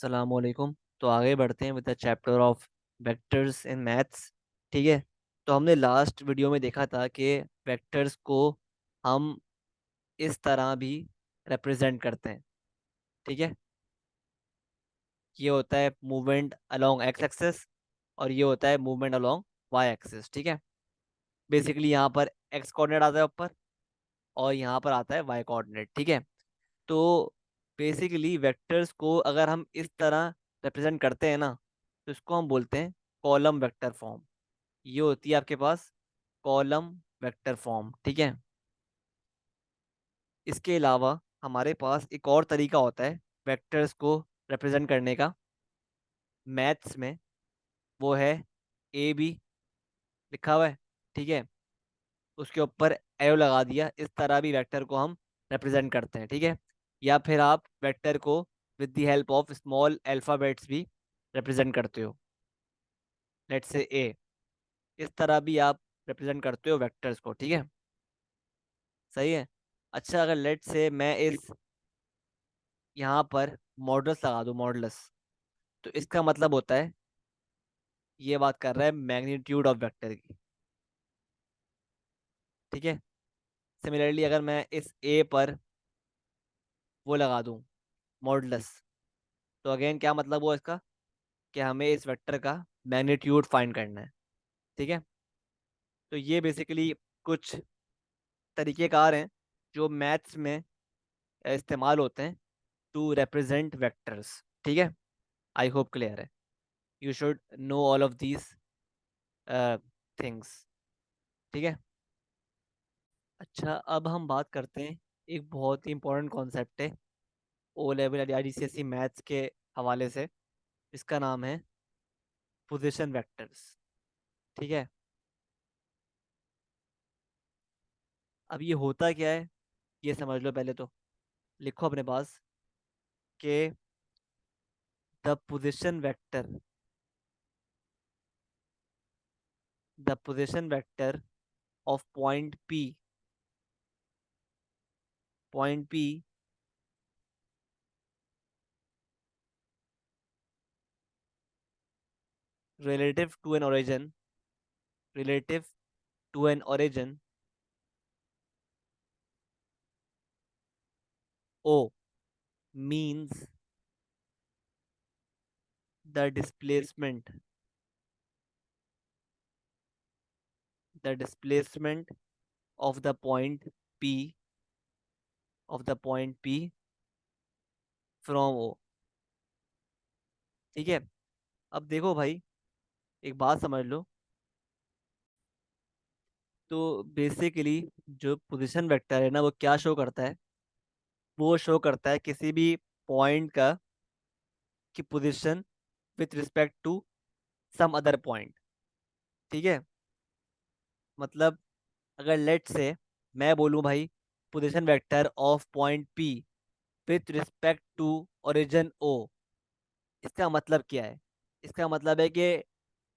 अस्सलामुअलैकुम। तो आगे बढ़ते हैं with the chapter of vectors in maths. ठीक है। तो हमने लास्ट वीडियो में देखा था कि वेक्टर्स को हम इस तरह भी रिप्रेजेंट करते हैं। ठीक है। ये होता है मूवमेंट अलोंग एक्स एक्सिस और ये होता है मूवमेंट अलोंग वाई एक्सिस। ठीक है। बेसिकली यहाँ पर एक्स कोऑर्डिनेट आता है ऊपर और यहाँ पर आता है वाई कोऑर्डिनेट। ठीक है। तो बेसिकली वेक्टर्स को अगर हम इस तरह रिप्रेजेंट करते हैं ना, तो इसको हम बोलते हैं कॉलम वेक्टर फॉर्म। ये होती है आपके पास कॉलम वेक्टर फॉर्म। ठीक है। इसके अलावा हमारे पास एक और तरीका होता है वेक्टर्स को रिप्रेजेंट करने का मैथ्स में। वो है ए बी लिखा हुआ है। ठीक है। उसके ऊपर एरो लगा दिया, इस तरह भी वेक्टर को हम रिप्रेजेंट करते हैं। ठीक है। या फिर आप वेक्टर को with the help of small alphabets भी रिप्रेजेंट करते हो। लेट्स से ए, इस तरह भी आप रिप्रेजेंट करते हो वेक्टर्स को। ठीक है। सही है। अच्छा, अगर लेट से मैं इस यहाँ पर मॉडल्स लगा दूँ, मॉडल्स, तो इसका मतलब होता है ये बात कर रहा है मैग्नीट्यूड ऑफ वेक्टर की। ठीक है। सिमिलरली अगर मैं इस ए पर वो लगा दूँ मॉडल्स, तो अगेन क्या मतलब हुआ इसका कि हमें इस वेक्टर का मैग्नीट्यूड फाइंड करना है। ठीक है। तो ये बेसिकली कुछ तरीकेकार हैं जो मैथ्स में इस्तेमाल होते हैं टू रिप्रेजेंट वेक्टर्स। ठीक है। आई होप क्लियर है। You should know all of these things. ठीक है। अच्छा, अब हम बात करते हैं एक बहुत ही इंपॉर्टेंट कॉन्सेप्ट है ओ लेवल या जीसीएसई मैथ्स के हवाले से। इसका नाम है पोजीशन वेक्टर्स। ठीक है। अब ये होता क्या है ये समझ लो पहले तो। लिखो अपने पास कि the position vector, the position vector of point P relative to an origin, relative to an origin O means the displacement, the displacement of the point P, of the point P from O। ठीक है। अब देखो भाई, एक बात समझ लो। तो basically जो पोजीशन वेक्टर है ना, वो क्या शो करता है? वो शो करता है किसी भी पॉइंट का की position with respect to some other point. ठीक है। मतलब अगर लेट से मैं बोलूं भाई position vector of point P with respect to origin O, इसका मतलब क्या है? इसका मतलब है कि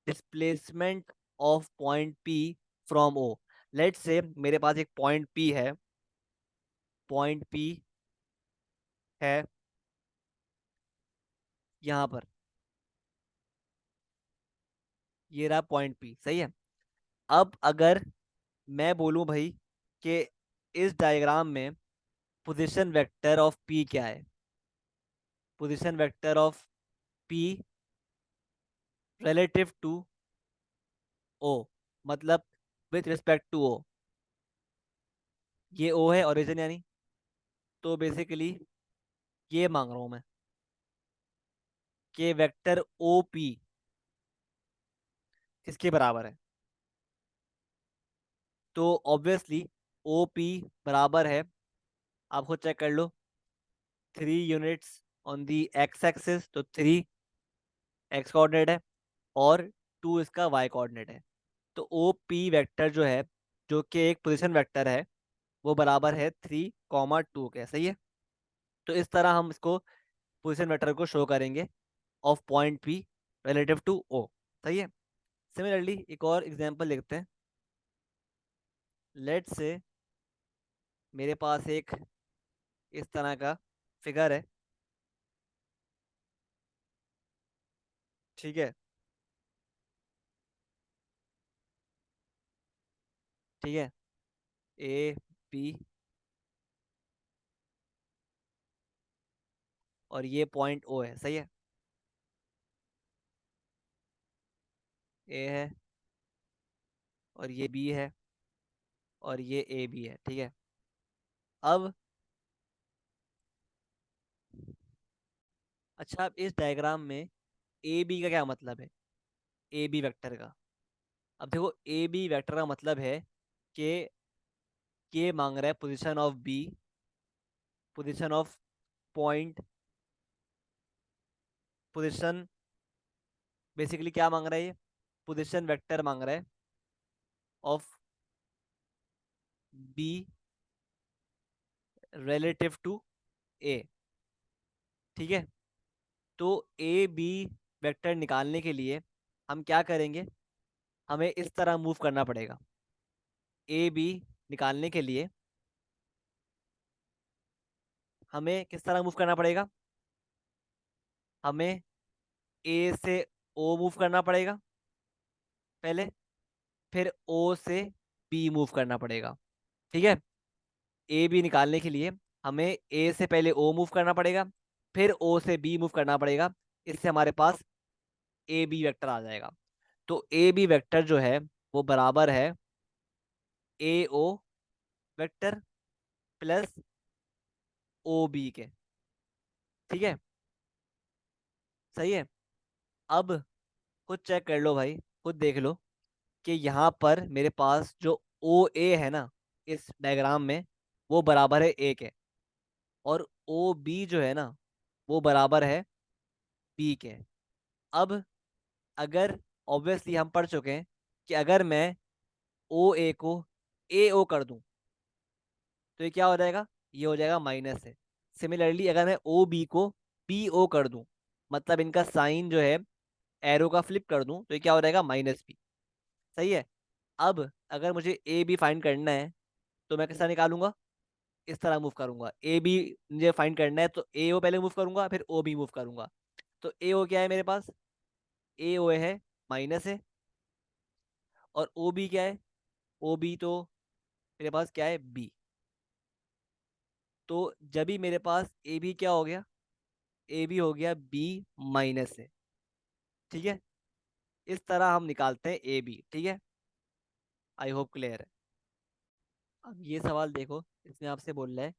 displacement of point P from O. Let's say मेरे पास एक पॉइंट पी है, पॉइंट पी है यहाँ पर, ये रहा पॉइंट पी। सही है। अब अगर मैं बोलूँ भाई कि इस डायग्राम में पोजीशन वेक्टर ऑफ पी क्या है, position vector of P relative to O, मतलब विथ रिस्पेक्ट टू ओ, ये ओ है ओरिजिन यानी। तो बेसिकली ये मांग रहा हूँ मैं कि वेक्टर ओ पी किसके बराबर है। तो ऑब्वियसली ओ पी बराबर है, आप खुद चेक कर लो, 3 units on the x axis, तो 3 एक्स कोऑर्डिनेट है और 2 इसका वाई कोऑर्डिनेट है। तो ओ पी वेक्टर जो है, जो कि एक पोजीशन वेक्टर है, वो बराबर है 3, 2 के। सही है। तो इस तरह हम इसको पोजीशन वेक्टर को शो करेंगे of point P relative to O. सही है। सिमिलरली एक और एग्जांपल लिखते हैं। लेट से मेरे पास एक इस तरह का फिगर है। ठीक है। ठीक है। ए बी, और ये पॉइंट ओ है, सही है। ए है, और ये बी है, और ये ए बी है, ठीक है। अब अच्छा, अब इस डायग्राम में ए बी का क्या मतलब है, ए बी वेक्टर का। अब देखो, ए बी वेक्टर का मतलब है कि ये मांग रहा है position of B, position of point, position, basically क्या मांग रहा है ये, पोजीशन वेक्टर मांग रहा है ऑफ बी रिलेटिव टू ए। ठीक है। तो ए बी वेक्टर निकालने के लिए हम क्या करेंगे, हमें इस तरह मूव करना पड़ेगा। ए बी निकालने के लिए हमें किस तरह मूव करना पड़ेगा, हमें ए से ओ मूव करना पड़ेगा पहले, फिर ओ से बी मूव करना पड़ेगा। ठीक है। ए बी निकालने के लिए हमें ए से पहले ओ मूव करना पड़ेगा, फिर ओ से बी मूव करना पड़ेगा। इससे हमारे पास ए बी वेक्टर आ जाएगा। तो ए बी वेक्टर जो है वो बराबर है ए ओ वेक्टर प्लस ओ बी के। ठीक है। सही है। अब खुद चेक कर लो भाई, खुद देख लो कि यहाँ पर मेरे पास जो ओ ए है ना इस डायग्राम में, वो बराबर है ए के, और ओ बी जो है ना वो बराबर है बी के। अब अगर, ऑब्वियसली हम पढ़ चुके हैं कि अगर मैं ओ ए को ए ओ कर दूं तो ये क्या हो जाएगा, ये हो जाएगा माइनस है। सिमिलरली अगर मैं ओ बी को बी ओ कर दूं, मतलब इनका साइन जो है एरो का फ्लिप कर दूं, तो ये क्या हो जाएगा, माइनस बी। सही है। अब अगर मुझे ए बी फाइंड करना है तो मैं कैसा निकालूंगा, इस तरह मूव करूंगा। ए बी मुझे फाइंड करना है तो ए ओ पहले मूव करूंगा, फिर ओ बी मूव करूंगा। तो ए ओ क्या है मेरे पास, ए ओ है माइनस है, और ओ बी क्या है, ओ बी तो मेरे पास क्या है, बी। तो जब भी मेरे पास ए बी क्या हो गया, ए बी हो गया बी माइनस है। ठीक है। इस तरह हम निकालते हैं ए बी। ठीक है। आई होप क्लियर है। अब ये सवाल देखो, इसमें आपसे बोल रहा है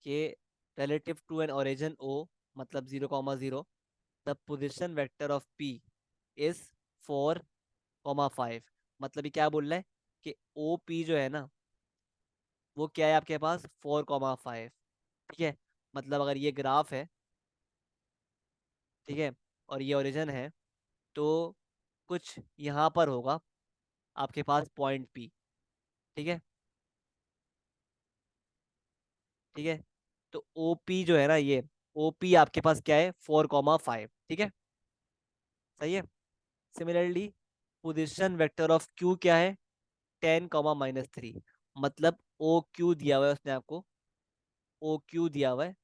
कि relative to an origin O, मतलब 0,0, the position vector of P is 4,5। मतलब ये क्या बोल रहा है कि ओ पी जो है ना वो क्या है आपके पास, 4,5। ठीक है। मतलब अगर ये ग्राफ है, ठीक है, और ये ओरिजिन है, तो कुछ यहाँ पर होगा आपके पास पॉइंट पी। ठीक है। ठीक है। तो ओ पी जो है ना, ये ओ पी आपके पास क्या है, 4,5। ठीक है। सही है। Similarly position vector of Q क्या है, 10,-3। मतलब ओ क्यू दिया हुआ है उसने आपको, ओ क्यू दिया हुआ है,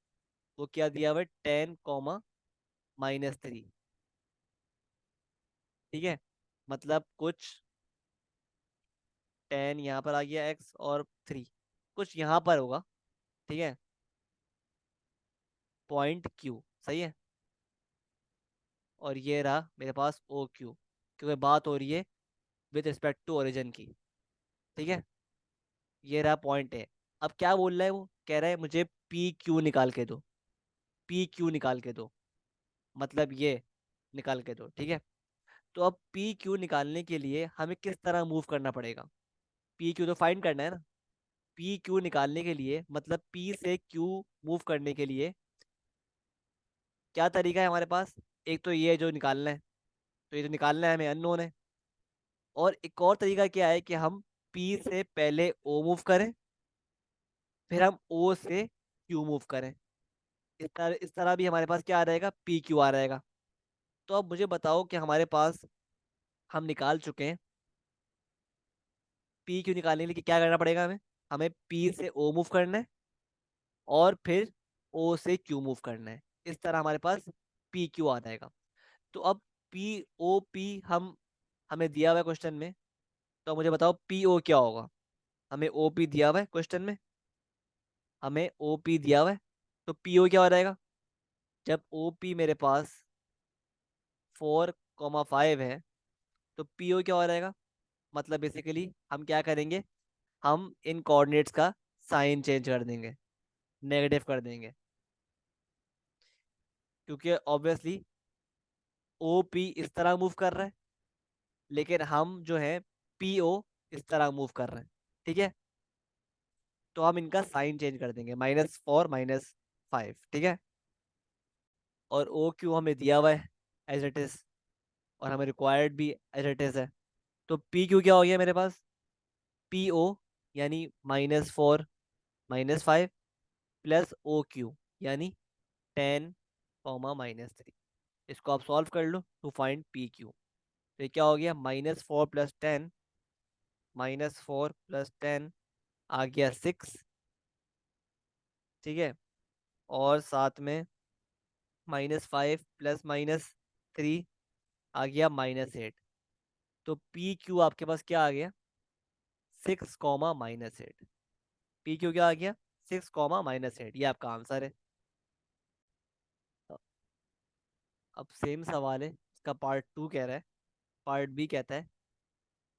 वो क्या दिया हुआ है, 10,-3। ठीक है। मतलब कुछ 10 यहाँ पर आ गया, एक्स और 3 कुछ यहाँ पर होगा। ठीक है। पॉइंट क्यू, सही है। और ये रहा मेरे पास ओ क्यू, क्योंकि बात हो रही है विद रिस्पेक्ट टू ओरिजिन की। ठीक है। ये रहा पॉइंट है। अब क्या बोल रहा है, वो कह रहा है मुझे पी क्यू निकाल के दो, पी क्यू निकाल के दो, मतलब ये निकाल के दो। ठीक है। तो अब पी क्यू निकालने के लिए हमें किस तरह मूव करना पड़ेगा, पी क्यू तो फाइंड करना है ना। पी क्यू निकालने के लिए, मतलब पी से क्यू मूव करने के लिए क्या तरीका है हमारे पास, एक तो ये जो निकालना है, तो ये जो निकालना है हमें अननोन है। और एक और तरीका क्या है कि हम पी से पहले ओ मूव करें, फिर हम ओ से क्यू मूव करें। इस तरह भी हमारे पास क्या आ जाएगा, पी क्यू आ जाएगा। तो अब मुझे बताओ कि हमारे पास, हम निकाल चुके हैं, पी क्यू निकालने के लिए क्या करना पड़ेगा हमें, हमें पी से ओ मूव करना है, और फिर ओ से क्यू मूव करना है। इस तरह हमारे पास पी क्यू आ जाएगा। तो अब पी ओ पी हम हमें दिया हुआ है क्वेश्चन में, तो मुझे बताओ पी ओ क्या होगा। हमें ओ पी दिया हुआ है क्वेश्चन में, हमें ओ पी दिया हुआ है, तो पी ओ क्या हो जाएगा। जब ओ पी मेरे पास 4,5 है, तो पी ओ क्या हो जाएगा। मतलब बेसिकली हम क्या करेंगे, हम इन कोऑर्डिनेट्स का साइन चेंज कर देंगे, नेगेटिव कर देंगे, क्योंकि ऑब्वियसली ओ पी इस तरह मूव कर रहा है, लेकिन हम जो है पी ओ इस तरह मूव कर रहे हैं। ठीक है, तो हम इनका साइन चेंज कर देंगे, -4 -5। ठीक है, और ओ क्यू हमें दिया हुआ है एज इट इज, और हमें रिक्वायर्ड भी एज इट इज है। तो पी क्यू क्या हो गया मेरे पास, पी ओ यानी -4 -5 प्लस ओ क्यू यानी 10, -3। इसको आप सॉल्व कर लो टू फाइंड पी क्यू। तो ये क्या हो गया, -4 + 10 आ गया 6। ठीक है, और साथ में -5 + -3 आ गया -8। तो पी क्यू आपके पास क्या आ गया, 6, -8। पी क्यू क्या आ गया, 6, -8। ये आपका आंसर है। अब सेम सवाल है, इसका पार्ट 2 कह रहा है, पार्ट बी कहता है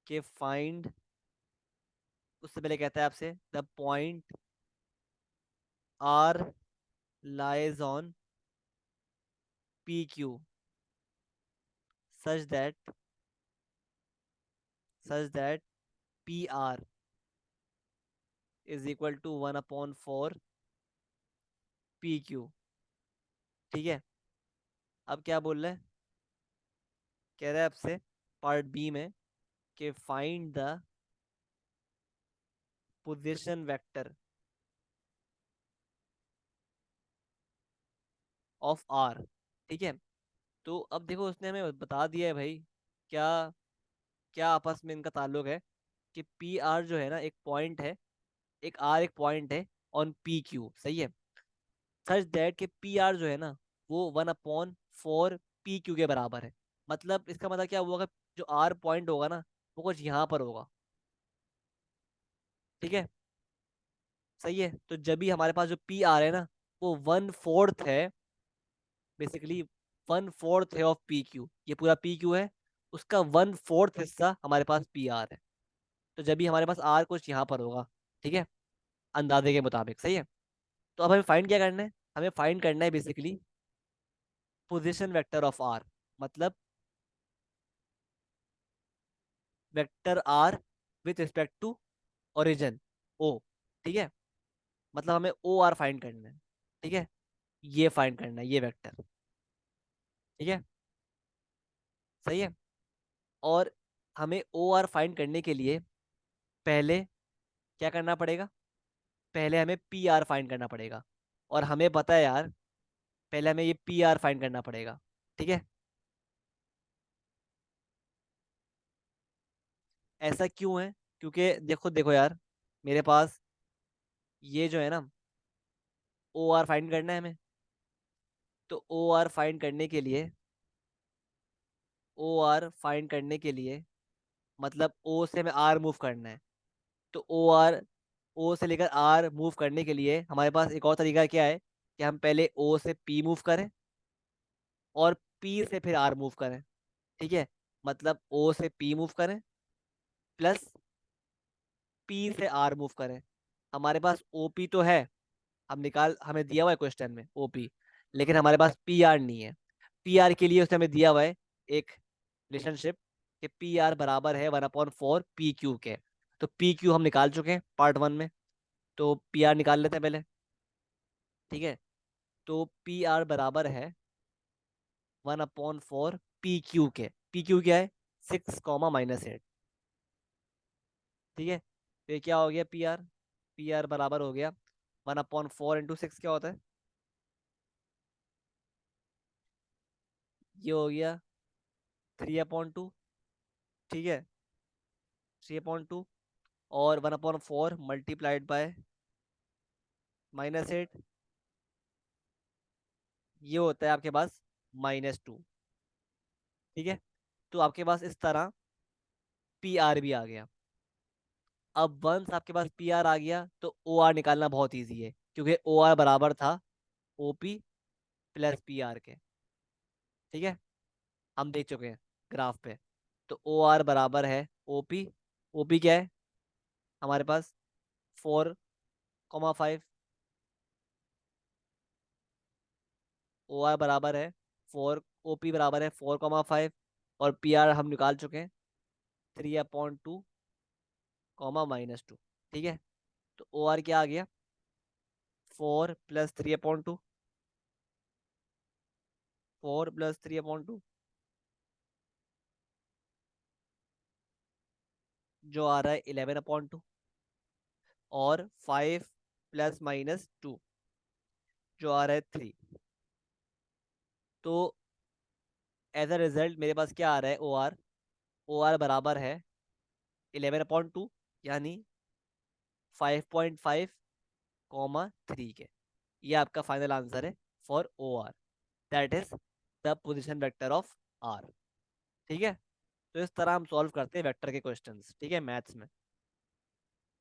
कि फाइंड, उससे पहले कहता है आपसे the point R lies on P Q such that P R is equal to 1/4 P Q. ठीक है, अब क्या बोल रहा है, कह रहा है आपसे पार्ट बी में कि find the position vector of R. ठीक है, तो अब देखो उसने हमें बता दिया है भाई, क्या क्या आपस में इनका ताल्लुक है, कि पी आर जो है ना एक पॉइंट है, एक पॉइंट है ऑन पी क्यू। सही है, सच दैट कि पी आर जो है ना वो 1/4 पी क्यू के बराबर है। मतलब इसका मतलब क्या हुआ, जो आर पॉइंट होगा ना वो कुछ यहाँ पर होगा। ठीक है, सही है, तो जब भी हमारे पास जो पी आर है ना वो 1/4 है, बेसिकली 1/4 है ऑफ पी क्यू। ये पूरा पी क्यू है, उसका 1/4 हिस्सा हमारे पास पी आर है। तो जब भी हमारे पास आर कुछ यहाँ पर होगा, ठीक है, अंदाजे के मुताबिक। सही है, तो अब हमें फाइंड क्या करना है, हमें फाइंड करना है basically position vector of R. मतलब vector R with respect to origin O. ठीक है, मतलब हमें ओ आर फाइंड करना है। ठीक है, ये फाइंड करना है, ये वेक्टर। ठीक है, सही है, और हमें ओ आर फाइंड करने के लिए पहले क्या करना पड़ेगा, पहले हमें पी आर फाइंड करना पड़ेगा। और हमें पता है यार, पहले हमें ये पी आर फाइंड करना पड़ेगा। ठीक है, ऐसा क्यों है, क्योंकि देखो देखो यार, मेरे पास ये जो है ना ओ आर फाइंड करना है हमें, तो ओ आर फाइंड करने के लिए, ओ आर फाइंड करने के लिए मतलब ओ से हमें आर मूव करना है। तो ओ से लेकर आर मूव करने के लिए हमारे पास एक और तरीका क्या है, कि हम पहले ओ से पी मूव करें और पी से फिर आर मूव करें। ठीक है, मतलब ओ से पी मूव करें प्लस पी से आर मूव करें। हमारे पास ओपी तो है, हमें दिया हुआ है क्वेश्चन में ओपी, लेकिन हमारे पास पी आर नहीं है। पी आर के लिए उसने हमें दिया हुआ है एक रिलेशनशिप, कि पी आर बराबर है 1/4 पी क्यू के। तो पी क्यू हम निकाल चुके हैं पार्ट 1 में, तो पी आर निकाल लेते हैं पहले। ठीक है, तो पी आर बराबर है 1/4 पी क्यू के। पी क्यू क्या है, 6, -8। ठीक है, तो ये क्या हो गया पी आर बराबर हो गया 1/4 × 6 क्या होता है, ये हो गया 3/2। ठीक है, 3/2, और 1/4 मल्टीप्लाइड बाय -8, ये होता है आपके पास -2। ठीक है। तो आपके पास इस तरह पी आर भी आ गया। अब वंस आपके पास पी आर आ गया तो ओ आर निकालना बहुत ईजी है, क्योंकि ओ आर बराबर था O P plus P R के। ठीक है, हम देख चुके हैं ग्राफ पे। तो ओ आर बराबर है ओपी। ओपी क्या है हमारे पास? 4,5। ओ आर बराबर है 4, ओपी बराबर है 4,5, और पी आर हम निकाल चुके हैं 3/2, -2। ठीक है, तो ओ आर क्या आ गया? 4 + 3/2, 4 + 3/2, जो आ रहा है 11/2, और 5 ± 2, जो आ रहा है 3। तो एज अ रिजल्ट मेरे पास क्या आ रहा है? ओ आर, ओ आर बराबर है 11/2, यानी 5.5, 3 के। ये आपका फाइनल आंसर है for O R, that is the position vector of R. ठीक है, तो इस तरह हम सॉल्व करते हैं वेक्टर के क्वेश्चंस, ठीक है, मैथ्स में।